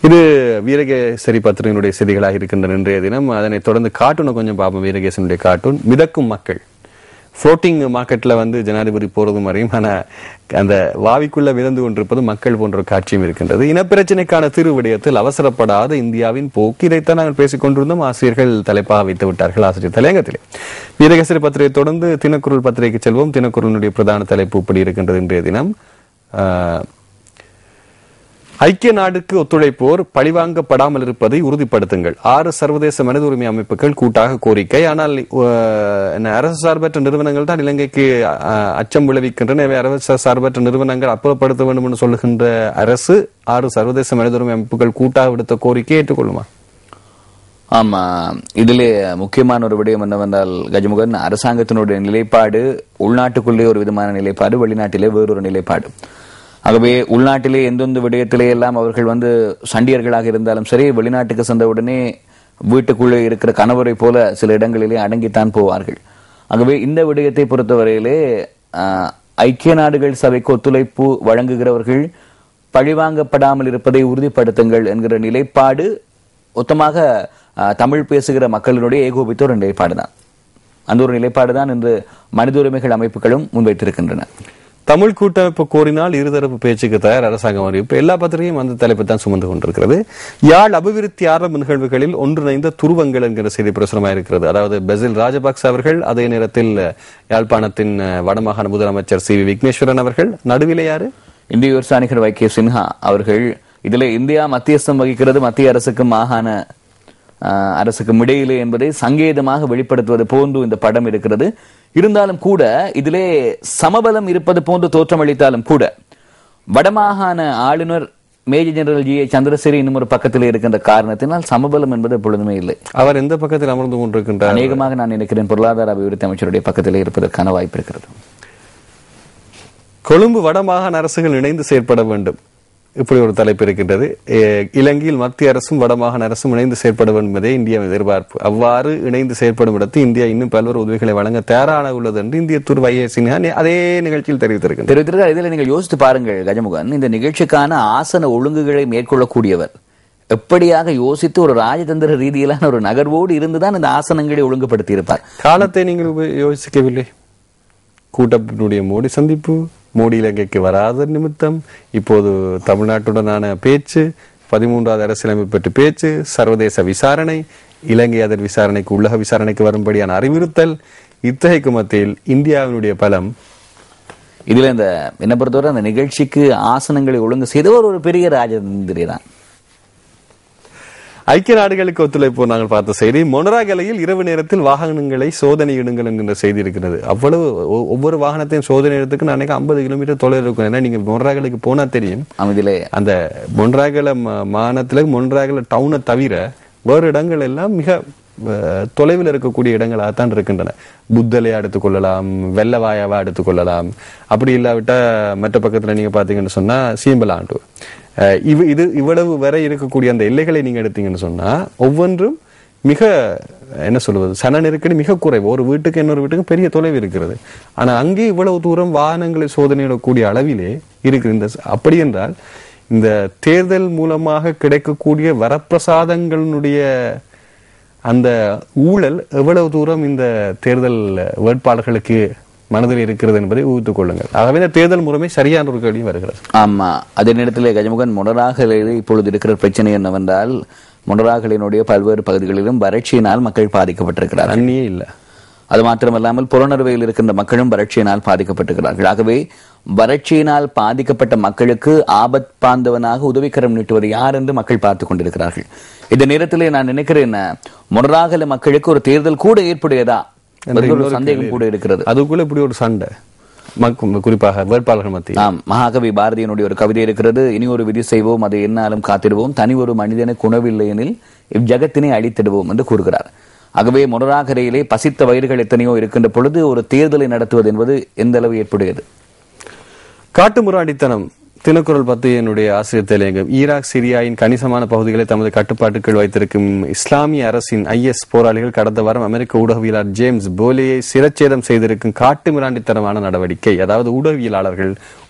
இது வீரகேசரி பத்திரிகையினுடைய செய்திகளாக இருக்கின்றன இன்றைய தினம். அதனைத் தொடர்ந்து கார்ட்டூனை கொஞ்சம் பார்ப்போம். வீரகேசனுடைய கார்ட்டூன், மிதக்கும் மக்கள். புளோட்டிங் மார்க்கெட்ல வந்து ஜனாதிபதி போறதும் வரையும், ஆனா அந்த வாவிக்குள்ள மிதந்து கொண்டிருப்பது மக்கள் போன்ற காட்சியும் இருக்கின்றது. இனப்பிரச்சனைக்கான தீர்வு விடயத்தில் அவசரப்படாத இந்தியாவின் போக்கு, இதைத்தான் நாங்கள் பேசிக் கொண்டிருந்தோம். ஆசிரியர்கள் தலைப்பாக வைத்து விட்டார்கள் ஆசிரியர் தலையங்கத்திலே. வீரகேசரி பத்திரிகை தொடர்ந்து தினக்குரல் பத்திரிகைக்கு செல்வோம். தினக்குரலுடைய பிரதான தலைப்பு இப்படி இருக்கின்றது இன்றைய தினம். ஐக்கிய நாடுக்கு ஒத்துழைப்போர் பழிவாங்கப்படாமல் இருப்பதை உறுதிப்படுத்துங்கள். 6 சர்வதேச மனித உரிமை அமைப்புகள் கூட்டாக கோரிக்கை. ஆனால் அரசு சார்பற்ற நிறுவனங்கள் தான் இலங்கைக்கு அச்சம் விளைவிக்கின்றன. அரசு சார்பற்ற நிறுவனங்கள் அப்புறப்படுத்த வேண்டும் என்று சொல்லுகின்ற அரசு 6 சர்வதேச மனித உரிமை அமைப்புகள் கூட்டாக விடுத்த கோரிக்கையை ஏற்றுக்கொள்ளுமா? ஆமா, இதிலே முக்கியமான ஒரு விடயம் என்னவென்றால் கஜமுகன், அரசாங்கத்தினுடைய நிலைப்பாடு உள்நாட்டுக்குள்ளே ஒரு விதமான நிலைப்பாடு, வெளிநாட்டிலே வேறொரு நிலைப்பாடு. ஆகவே உள்நாட்டிலே எந்தெந்த விடயத்திலே எல்லாம் அவர்கள் வந்து சண்டியர்களாக இருந்தாலும் சரி, வெளிநாட்டுக்கு சென்றவுடனே வீட்டுக்குள்ளே இருக்கிற கணவரை போல சில இடங்களிலே அடங்கித்தான் போவார்கள். ஆகவே இந்த விடயத்தை பொறுத்தவரையிலே ஐக்கிய நாடுகள் சபைக்கு ஒத்துழைப்பு வழங்குகிறவர்கள் பழிவாங்கப்படாமல் இருப்பதை உறுதிப்படுத்துங்கள் என்கிற நிலைப்பாடு மொத்தமாக தமிழ் பேசுகிற மக்களினுடைய ஏகோபித்த ஒரு நிலைப்பாடு தான். அந்த ஒரு நிலைப்பாடு தான் இன்று மனித உரிமைகள் அமைப்புகளும் முன்வைத்திருக்கின்றன. தமிழ் கூட்டமைப்பு கோரினால் இருதரப்பு பேச்சுக்கு தயார் அரசாங்கம் அறிவிப்பு. எல்லா பத்திரிகையும் அந்த தலைப்பை தான் சுமந்து கொண்டிருக்கிறது. யாழ் அபிவிருத்தி ஆரம்ப நிகழ்வுகளில் ஒன்றிணைந்த துருவங்கள் என்கிற செய்தி பிரசுரமாக இருக்கிறது. அதாவது பெசில் ராஜபக்ச அவர்கள், அதே நேரத்தில் யாழ்ப்பாணத்தின் வடமாகாண முதலமைச்சர் CV விக்னேஸ்வரன் அவர்கள், நடுவிலே யாரு? இந்திய விவசாயிகள் YK சின்ஹா அவர்கள். இதில் இந்தியா மத்தியஸ்தம் வகிக்கிறது, மத்திய அரசுக்கும் மாகாண அரசுக்கும் இடையிலே என்பதை சங்கேதமாக வெளிப்படுத்துவது போன்று இந்த படம் இருக்கிறது. இருந்தாலும் கூட இதிலே சமபலம் இருப்பது போன்று தோற்றமளித்தாலும் கூட வடமாகாண ஆளுநர் மேஜர் ஜெனரல் GA சந்திரசேகர் இன்னும் ஒரு பக்கத்தில் இருக்கின்ற காரணத்தினால் சமபலம் என்பது எப்பொழுதுமே இல்லை. அவர் எந்த பக்கத்தில் அமர்ந்து கொண்டிருக்கின்றார்? அநேகமாக நான் நினைக்கிறேன் பொருளாதார அபிவிருத்தி அமைச்சருடைய பக்கத்திலே இருப்பதற்கான வாய்ப்பு இருக்கிறது. கொழும்பு வடமாகாண அரசுகள் இணைந்து செயற்பட வேண்டும், இப்படி ஒரு தலைப்பு இருக்கின்றது. இலங்கையில் மத்திய அரசும் வடமாகாண அரசும் இணைந்து செயற்பட வேண்டும் என்பதே இந்தியா எதிர்பார்ப்பு. அவ்வாறு இணைந்து செயற்படும் இடத்து இந்தியா இன்னும் பல்வேறு உதவிகளை வழங்க தயாராக உள்ளது என்று இந்திய தூர் YK சின்ஹா அதே நிகழ்ச்சியில் தெரிவித்திருக்கிறார். இதில் நீங்கள் யோசித்து பாருங்கள் கஜமுகன், இந்த நிகழ்ச்சிக்கான ஆசன ஒழுங்குகளை மேற்கொள்ளக்கூடியவர் எப்படியாக யோசித்து ஒரு ராஜதந்திர ரீதியிலான ஒரு நகர்வோடு இருந்துதான் இந்த ஆசனங்களை ஒழுங்குபடுத்தி இருப்பார். காலத்தை நீங்கள் யோசிக்கவில்லை. கூட்டத்தினுடைய மோடி சந்திப்பு, மோடி இலங்கைக்கு வராத நிமித்தம், இப்போது தமிழ்நாட்டுடனான பேச்சு, 13வது அரசியலமைப்பு பற்றி பேச்சு, சர்வதேச விசாரணை, இலங்கை அதன் விசாரணைக்கு உலக விசாரணைக்கு வரும்படியான அறிவுறுத்தல், இத்தகைக்கு மத்தியில் இந்தியாவினுடைய பலம் இதுல இந்த என்ன பொறுத்தவரை அந்த நிகழ்ச்சிக்கு ஆசனங்களை ஒழுங்கு செய்தவர் ஒரு பெரிய ராஜதந்திரி தான். ஐக்கிய நாடுகளுக்கு ஒத்துழைப்பு நாங்கள் பார்த்த செய்தி, மொனராகலையில் இரவு நேரத்தில் வாகனங்களை சோதனையிடுங்கள் என்கின்ற செய்தி இருக்கிறது. அவ்வளவு ஒவ்வொரு வாகனத்தையும் சோதனை இடத்துக்கு நான் 50 கிலோமீட்டர் தொலைவில் இருக்கும். ஏன்னா நீங்க மொனராகலுக்கு போனா தெரியும், அந்த மொனராகல மாநிலத்துல மொனராகல டவுனை தவிர வேறு இடங்கள் எல்லாம் மிக தொலைவில் இருக்கக்கூடிய இடங்களாகத்தான் இருக்கின்றன. புத்தலையா எடுத்துக்கொள்ளலாம், வெள்ளவாயாவா எடுத்துக்கொள்ளலாம், அப்படி இல்லாவிட்டா மற்ற பக்கத்துல நீங்க பாத்தீங்கன்னு சொன்னா சீம்பலாண்டு. இது இவ்வளவு வரை இருக்கக்கூடிய அந்த எல்லைகளை நீங்க எடுத்தீங்கன்னு சொன்னா ஒவ்வொன்றும் மிக என்ன சொல்வது, சன நெருக்கடி மிக குறைவு. ஒரு வீட்டுக்கு இன்னொரு வீட்டுக்கு பெரிய தொலைவு இருக்கிறது. ஆனா அங்கே இவ்வளவு தூரம் வாகனங்களை சோதனையிடக்கூடிய அளவிலே இருக்கு. அப்படி என்றால் இந்த தேர்தல் மூலமாக கிடைக்கக்கூடிய வரப்பிரசாதங்களுடைய அந்த ஊழல் எவ்வளவு தூரம் இந்த தேர்தல் வேட்பாளர்களுக்கு மனதில் இருக்கிறது என்பதை ஊகித்துக் கொள்ளுங்கள். ஆகவே இந்த தேர்தல் முறைமை சரியான ஒரு கேள்வி வருகிறது. ஆமா, அதே நேரத்தில் கஜமுகன், மொனராகலையில் இப்பொழுது இருக்கிற பிரச்சனை என்னவென்றால் மொனராகலினுடைய பல்வேறு பகுதிகளிலும் வறட்சியினால் மக்கள் பாதிக்கப்பட்டிருக்கிறார். அந்நியே இல்லை. அது மாத்திரமல்லாமல் புலனறுவையில் இருக்கின்ற மக்களும் வறட்சியினால் பாதிக்கப்பட்டிருக்கிறார்கள். ஆகவே வறட்சியினால் பாதிக்கப்பட்ட மக்களுக்கு ஆபத் பாந்தவனாக உதவிக்கரம் நீட்டுவது யார் என்று மக்கள் பார்த்துக் கொண்டிருக்கிறார்கள். இந்த நேரத்திலே நான் நினைக்கிறேன், மொனராகல மக்களுக்கு ஒரு தேர்தல் கூட ஏற்புடையதா சந்தேகம் கூட இருக்கிறது. அதுக்குள்ள இப்படி ஒரு சண்டை குறிப்பாக வேட்பாளர்கள் மத்தியில். மகாகவி பாரதியினுடைய ஒரு கவிதை இருக்கிறது, இனி ஒரு விதி செய்வோம், அதை என்னாலும் காத்திடுவோம், தனி ஒரு மனிதனுக்கு உணவில்லை எனில் இவ்ஜகத்தினை அழித்திடுவோம் என்று கூறுகிறார். ஆகவே மொனராகரையிலே பசித்த வயிறுகள் எத்தனையோ இருக்கின்ற பொழுது ஒரு தேர்தலை நடத்துவது என்பது எந்த அளவு ஏற்புடையது? காட்டுமுராண்டித்தனம். தினக்குரல் 10 என்னுடைய ஆசிரியர் தலையங்கம். ஈராக் சிரியாவின் கணிசமான பகுதிகளை தமது கட்டுப்பாட்டுக்குள் வைத்திருக்கும் இஸ்லாமிய அரசின் IS போராளிகள் கடந்த வாரம் அமெரிக்க ஊடகவியலாளர் ஜேம்ஸ் போலியை சிரச்சேதம் செய்திருக்கும் காட்டுமிராண்டித்தனமான நடவடிக்கை. அதாவது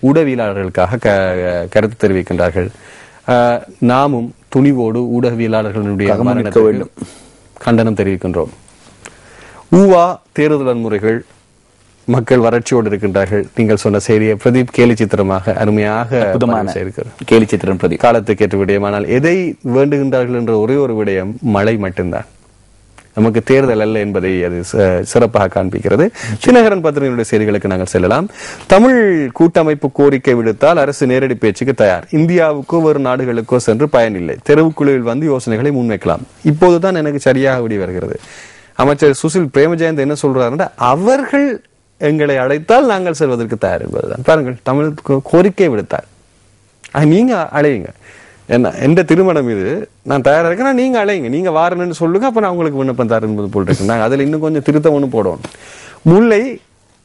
ஊடகவியலாளர்களுக்காக கருத்து தெரிவிக்கின்றார்கள். நாமும் துணிவோடு ஊடகவியலாளர்களுடைய கண்டனம் தெரிவிக்கின்றோம். ஊவா தேர்தல் வன்முறைகள், மக்கள் வறட்சியோடு இருக்கின்றார்கள். நீங்கள் சொன்ன செய்தியை பிரதீப் கேலி சித்திரமாக அருமையாக கேலி சித்திரம் பிரதீப் காலத்துக்கு ஏற்ற விடயம். ஆனால் எதை வேண்டுகின்றார்கள் என்ற ஒரே ஒரு விடயம் மழை மட்டும்தான். நமக்கு தேர்தல் அல்ல என்பதை அது சிறப்பாக காண்பிக்கிறது. தினகரன் பத்திரிகையுடைய செய்திகளுக்கு நாங்கள் செல்லலாம். தமிழ் கூட்டமைப்பு கோரிக்கை விடுத்தால் அரசு நேரடி பேச்சுக்கு தயார். இந்தியாவுக்கோ வேறு நாடுகளுக்கோ சென்று பயனில்லை. தெருவுக்குழுவில் வந்து யோசனைகளை முன்வைக்கலாம். இப்போதுதான் எனக்கு சரியாக விடி வருகிறது. அமைச்சர் சுசில் பிரேமஜெயந்த் என்ன சொல்றாருன்னா, அவர்கள் எங்களை அழைத்தால் நாங்கள் செல்வதற்கு தயார் என்பதுதான். பாருங்கள், தமிழ் கோரிக்கை விடுத்தார், நீங்க அழையுங்க, என்ன எந்த திருமணம் இது, நான் தயாரா இருக்கேன், நீங்க அழையுங்க, நீங்க வாரணும்னு சொல்லுங்க, அப்ப நான் உங்களுக்கு விண்ணப்பம் தரேன் என்பது போல் இருக்கு. நாங்கள் அதில் இன்னும் கொஞ்சம் திருத்தம் ஒன்று போடணும். முல்லை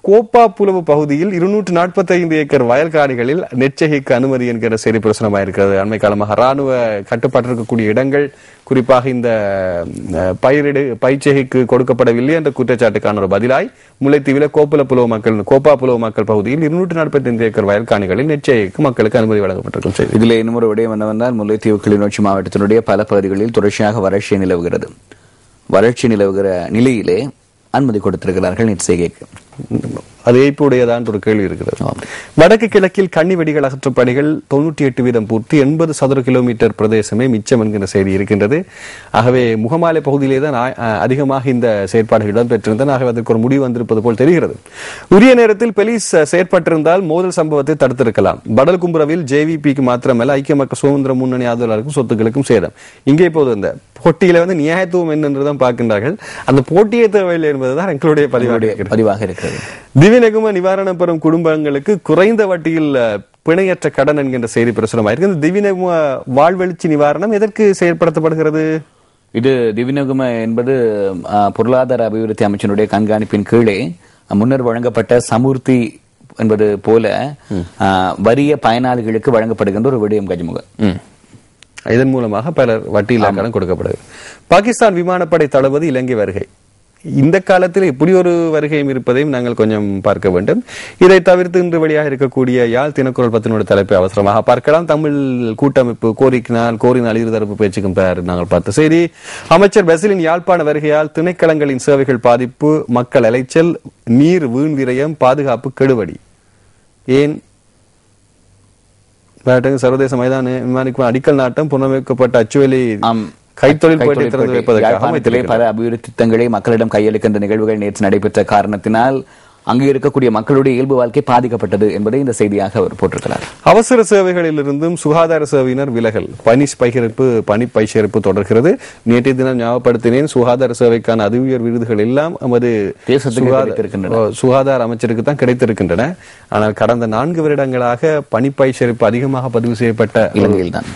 கோப்பா புலவு பகுதியில் 245 ஏக்கர் வயல்காணிகளில் நெற்செய்கைக்கு அனுமதி என்கிற செய்தி பிரசுரமாக இருக்கிறது. அண்மை காலமாக ராணுவ கட்டுப்பாட்டு இருக்கக்கூடிய இடங்கள், குறிப்பாக இந்த பயிர்ச்செய்கைக்கு கொடுக்கப்படவில்லை என்ற குற்றச்சாட்டுக்கான ஒரு பதிலாய் முல்லைத்தீவில கோப்பா புலவு மக்கள் பகுதியில் 245 ஏக்கர் வயல்காணிகளில் நெற்செய்கைக்கு மக்களுக்கு அனுமதி வழங்கப்பட்டிருக்கும் செய்தி. இதில் இன்னொரு விடயம் என்னவென்றால், முல்லைத்தீவு கிளிநொச்சி மாவட்டத்தினுடைய பல பகுதிகளில் தொடர்ச்சியாக வறட்சி நிலவுகிறது. வறட்சி நிலவுகிற நிலையிலே அனுமதி கொடுத்திருக்கிறார்கள் நெற்செய்கைக்கு. அது ஏற்புடையதான் ஒரு கேள்வி இருக்கிறது. வடக்கு கிழக்கில் கன்னி வெடிகள் அகற்றும் பணிகள் 98% பூர்த்தி, 80 சதுர கிலோமீட்டர் பிரதேசமே மிச்சம் என்கிற செய்தி இருக்கின்றது. ஆகவே முகமாலை பகுதியிலே தான் அதிகமாக இந்த செயற்பாடுகள் இடம்பெற்றிருந்தன. ஆகவே அதற்கு ஒரு முடிவு வந்திருப்பது போல் தெரிகிறது. உரிய நேரத்தில் போலீஸ் செயற்பட்டிருந்தால் மோதல் சம்பவத்தை தடுத்திருக்கலாம். படல்கும்புரவில் JVPக்கு மாத்திரமல்ல, ஐக்கிய மக்கள் சுதந்திர முன்னணி ஆதரவாளருக்கும் சொத்துக்களுக்கும் சேதம். இங்கே இப்போது இந்த போட்டியில நியாயத்துவம் என்னன்றதான் பார்க்கின்றார்கள். அந்த போட்டியே தேவையில்லை என்பதுதான் எங்களுடைய பதிவாக இருக்கிறது. திவிநெகும நிவாரணம் பெறும் குடும்பங்களுக்கு குறைந்த வட்டியில் பிணையற்ற கடன் என்கின்ற செய்தி பிரசுரமாயிருக்கு. இந்த திவிநெகும வாழ்வெழுச்சி நிவாரணம் எதற்கு செயல்படுத்தப்படுகிறது? இது திவிநெகும என்பது பொருளாதார அபிவிருத்தி அமைச்சனுடைய கண்காணிப்பின் கீழே முன்னர் வழங்கப்பட்ட சமுர்த்தி என்பது போல வறிய பயனாளிகளுக்கு வழங்கப்படுகின்ற ஒரு விடயம் கஜமுக. இதன் மூலமாக பலர் வட்டியில்லா கடன் கொடுக்கப்படுது. பாகிஸ்தான் விமானப்படை தளபதி இலங்கை வருகை. இந்த காலத்தில் இப்படி ஒரு வருகையும் இருப்பதையும் நாங்கள் கொஞ்சம் பார்க்க வேண்டும். இதை தவிர்த்து இன்று வழியாக இருக்கக்கூடிய யாழ் தினக்குரல் 10 தலைப்பை அவசரமாக பார்க்கலாம். தமிழ் கூட்டமைப்பு கோரினால் இருதரப்பு பேச்சுக்கும் தயார். நாங்கள் பார்த்த செய்தி, அமைச்சர் பெசிலின் யாழ்ப்பாண வருகையால் திணைக்களங்களின் சேவைகள் பாதிப்பு, மக்கள் அலைச்சல், நீர் வீண் விரயம், பாதுகாப்பு கெடுவடி. ஏன் சர்வதேச மைதான விமானிக்கும் அடிக்கல் நாட்டம், புனரமைக்கப்பட்ட அச்சுவேலி கைத்தொழில் போட்டி திறந்து வைப்பதற்காக பல அபிவிருத்தி திட்டங்களை மக்களிடம் கையளிக்கின்ற நிகழ்வுகள் நேற்று நடைபெற்ற காரணத்தினால் அங்கே இருக்கக்கூடிய மக்களுடைய இயல்பு வாழ்க்கை பாதிக்கப்பட்டது என்பதை இந்த செய்தியாக அவர் போட்டிருக்கிறார். அவசர சேவைகளிலிருந்தும் சுகாதார சேவையினர் விலகல், பணி பைசரிப்பு தொடர்கிறது. நேற்றைய தினம் ஞாபகப்படுத்தினேன், சுகாதார சேவைக்கான அதிஉயர் விருதுகள் எல்லாம் நமது சுகாதார அமைச்சருக்கு தான் கிடைத்திருக்கின்றன. ஆனால் கடந்த 4 வருடங்களாக பணி பைசரிப்பு அதிகமாக பதிவு செய்யப்பட்ட இலங்கையில்தான்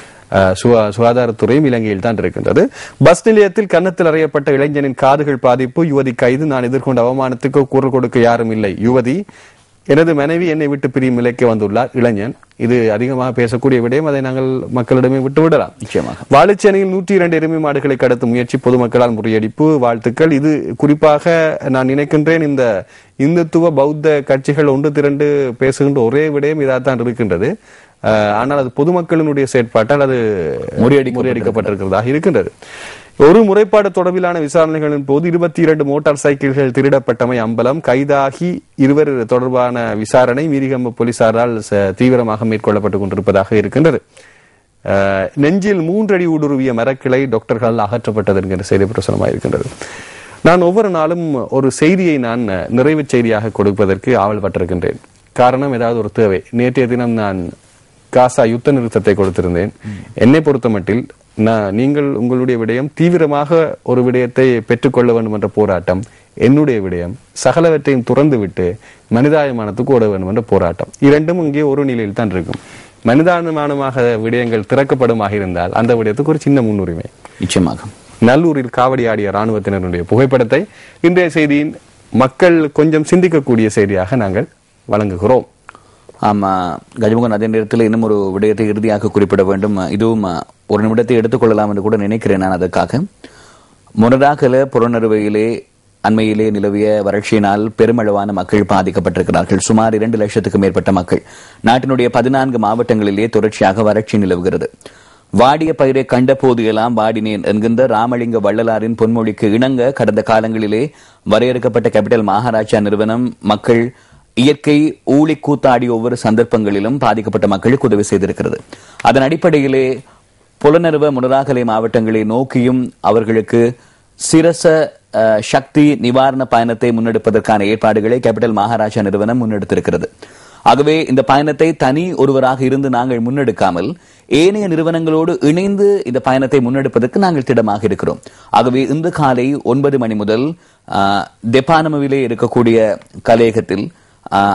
சுகாதாரத்துறையும் இலங்கையில் தான் இருக்கின்றது. பஸ் நிலையத்தில் கன்னத்தில் அறையப்பட்ட இளைஞனின் காதுகள் பாதிப்பு, யுவதி கைது, நான் எதிர்கொண்ட அவமானத்துக்கு குரல் கொடுக்க யாரும் இல்லை. யுவதி, எனது மனைவி என்னை விட்டு பிரியும் நிலைக்கு வந்துள்ளார். இளைஞன், இது அதிகமாக பேசக்கூடிய விடயம், அதை நாங்கள் மக்களிடமே விட்டு விடலாம். நிச்சயமாக வாழைச்சேனையில் 102 எருமை மாடுகளை கடத்தும் முயற்சி, பொதுமக்களால் முறியடிப்பு. வாழ்த்துக்கள். இது குறிப்பாக நான் நினைக்கின்றேன், இந்த இந்துத்துவ பௌத்த கட்சிகள் ஒன்று திரண்டு பேசுகின்ற ஒரே விடயம் இதாத்தான் இருக்கின்றது. ஆனால் அது பொதுமக்களினுடைய செயற்பாட்டால் அது முறியடிக்கப்பட்டிருக்கிறதாக இருக்கின்றது. ஒரு முறைப்பாடு தொடர்பிலான விசாரணைகளின் போது 22 மோட்டார் சைக்கிள்கள் திருடப்பட்டமை அம்பலம். கைதாகி 2 தொடர்பான விசாரணை மீரிகம்ப போலீசாரால் தீவிரமாக மேற்கொள்ளப்பட்டுக் கொண்டிருப்பதாக இருக்கின்றது. நெஞ்சில் 3 அடி ஊடுருவிய மரக்கிளை டாக்டர்கள் அகற்றப்பட்டது என்கிற செய்தி பிரசுரமாக இருக்கின்றது. நான் ஒவ்வொரு நாளும் ஒரு செய்தியை நான் நிறைவு செய்தியாக கொடுப்பதற்கு ஆவல் பட்டிருக்கின்றேன். காரணம், ஏதாவது ஒரு தேவை. நேற்றைய தினம் நான் காசா யுத்த நிறுத்தத்தை கொடுத்திருந்தேன். என்னை பொறுத்த மட்டில் நீங்கள் உங்களுடைய விடயம் தீவிரமாக ஒரு விடயத்தை பெற்றுக்கொள்ள வேண்டும் என்ற போராட்டம், என்னுடைய விடயம் சகலவற்றையும் துறந்துவிட்டு மனிதாயமானத்துக்கு ஓட வேண்டும் என்ற போராட்டம். இரண்டும் இங்கே ஒரு நிலையில் தான் இருக்கும். மனிதாயமானமாக விடயங்கள் திறக்கப்படுமாக இருந்தால் அந்த விடயத்துக்கு ஒரு சின்ன முன்னுரிமை. நிச்சயமாக நல்லூரில் காவடி ஆடிய இராணுவத்தினருடைய புகைப்படத்தை இன்றைய செய்தியின் மக்கள் கொஞ்சம் சிந்திக்கக்கூடிய செய்தியாக நாங்கள் வழங்குகிறோம். ஆமா கஜமுகன், அதே நேரத்தில் இன்னும் ஒரு விடயத்தை இறுதியாக குறிப்பிட வேண்டும். இதுவும் ஒரு நிமிடத்தை எடுத்துக்கொள்ளலாம் என்று கூட நினைக்கிறேன் நான். அதற்காக முன்னதாக புறநறுவையிலே அண்மையிலே நிலவிய வறட்சியினால் பெருமளவான மக்கள் பாதிக்கப்பட்டிருக்கிறார்கள். சுமார் 2 லட்சத்துக்கும் மேற்பட்ட மக்கள். நாட்டினுடைய 14 மாவட்டங்களிலே தொடர்ச்சியாக வறட்சி நிலவுகிறது. வாடிய பயிரை கண்ட போது எல்லாம் வாடினேன் என்கின்ற ராமலிங்க வள்ளலாரின் பொன்மொழிக்கு இணங்க கடந்த காலங்களிலே வரையறுக்கப்பட்ட கேபிட்டல் மகாராஜா நிறுவனம் மக்கள் இயற்கை ஊழி கூத்தாடி ஒவ்வொரு சந்தர்ப்பங்களிலும் பாதிக்கப்பட்ட மக்களுக்கு உதவி செய்திருக்கிறது. அதன் அடிப்படையிலே புலனறுவ முனராகலை மாவட்டங்களை நோக்கியும் அவர்களுக்கு சிரச சக்தி நிவாரண பயணத்தை முன்னெடுப்பதற்கான ஏற்பாடுகளை கேபிட்டல் மகாராஜா நிறுவனம் முன்னெடுத்திருக்கிறது. ஆகவே இந்த பயணத்தை தனி ஒருவராக இருந்து நாங்கள் முன்னெடுக்காமல் ஏனைய நிறுவனங்களோடு இணைந்து இந்த பயணத்தை முன்னெடுப்பதற்கு நாங்கள் திடமாக இருக்கிறோம். ஆகவே இன்று காலை 9 மணி முதல் தெப்பானமவிலே இருக்கக்கூடிய கலையகத்தில்,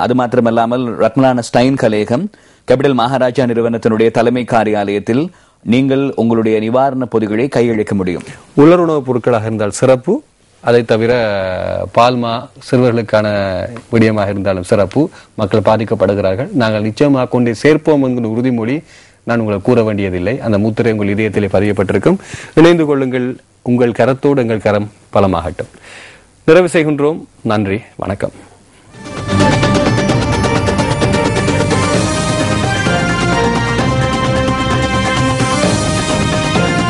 அது மாத்திரமல்லாமல் ரத்மலான ஸ்டைன் கலையகம், கேபிட்டல் மகாராஜா நிறுவனத்தினுடைய தலைமை காரியாலயத்தில் நீங்கள் உங்களுடைய நிவாரண பொதிகளை கையளிக்க முடியும். உலருணவுப் பொருட்களாக இருந்தால் சிறப்பு. அதை தவிர பால்மா சிறுவர்களுக்கான விடயமாக இருந்தாலும் சிறப்பு. மக்கள் பாதிக்கப்படுகிறார்கள். நாங்கள் நிச்சயமாக கொண்டே சேர்ப்போம் என்கிற உறுதிமொழி நான் உங்களுக்கு கூற வேண்டியதில்லை. அந்த முத்திரை உங்கள் இதயத்திலே பதியப்பட்டிருக்கும். இணைந்து கொள்ளுங்கள். உங்கள் கரத்தோடு எங்கள் கரம் பலமாகட்டும். நிறைவு செய்கின்றோம். நன்றி, வணக்கம்.